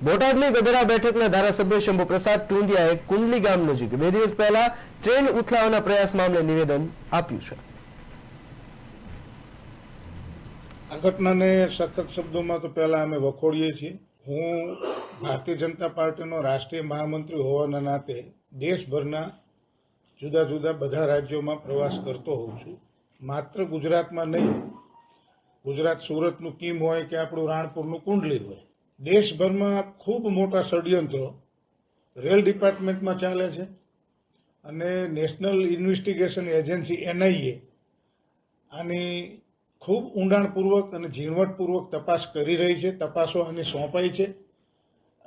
બોટાદની ગધેડા બેઠકના ધારાસભ્ય શંભુ પ્રસાદ ટુંડિયાએ કુંડલી ગામ નજીક 2 દિવસ પહેલા ટ્રેન ઉથલાવવાના પ્રયાસ મામલે નિવેદન આપ્યું છે। આ ઘટનાને સખત શબ્દોમાં તો પહેલા અમે વખોડીએ છીએ। હું ભારતીય જનતા પાર્ટીનો રાષ્ટ્રીય મહામંત્રી હોવાના નાતે દેશભરના જુદા જુદા બધા રાજ્યોમાં પ્રવાસ કરતો હોઉં છું। માત્ર ગુજરાતમાં નહીં, ગુજરાત સુરતનું કીમ હોય કે આપણું રાણપુરનું કુંડલી હોય, દેશભરમાં ખૂબ મોટા ષડયંત્રો રેલ ડિપાર્ટમેન્ટમાં ચાલે છે અને નેશનલ ઇન્વેસ્ટિગેશન એજન્સી NIA આની ખૂબ ઊંડાણપૂર્વક અને ઝીણવટપૂર્વક તપાસ કરી રહી છે। તપાસો આની સોંપાઈ છે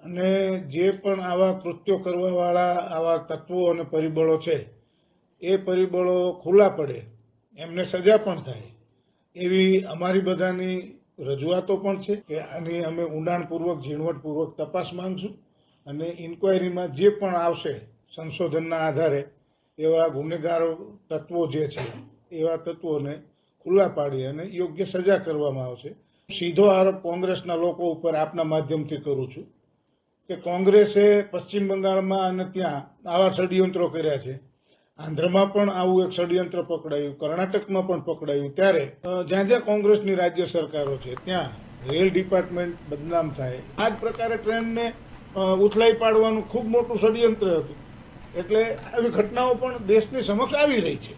અને જે પણ આવા કૃત્યો કરવાવાળા આવા તત્વો અને પરિબળો છે એ પરિબળો ખુલ્લા પડે, એમને સજા પણ થાય એવી અમારી બધાની રજૂઆતો પણ છે કે આની અમે ઊંડાણપૂર્વક ઝીણવટપૂર્વક તપાસ માંગશું અને ઇન્ક્વાયરીમાં જે પણ આવશે સંશોધનના આધારે એવા ગુનેગાર તત્વો જે છે એવા તત્વોને ખુલ્લા પાડી અને યોગ્ય સજા કરવામાં આવશે। સીધો આરોપ કોંગ્રેસના લોકો ઉપર આપના માધ્યમથી કરું છું કે કોંગ્રેસે પશ્ચિમ બંગાળમાં અને ત્યાં આવા ષડયંત્રો કર્યા છે। આંધ્રમાં પણ આવું એક ષડયંત્ર પકડાયું, કર્ણાટકમાં પણ પકડાયું। ત્યારે જ્યાં જ્યાં કોંગ્રેસની રાજ્ય સરકારો છે ત્યાં રેલ ડિપાર્ટમેન્ટ બદનામ થાય, આ જ પ્રકારે ટ્રેનને ઉથલાઈ પાડવાનું ખૂબ મોટું ષડયંત્ર હતું। એટલે આવી ઘટનાઓ પણ દેશની સમક્ષ આવી રહી છે।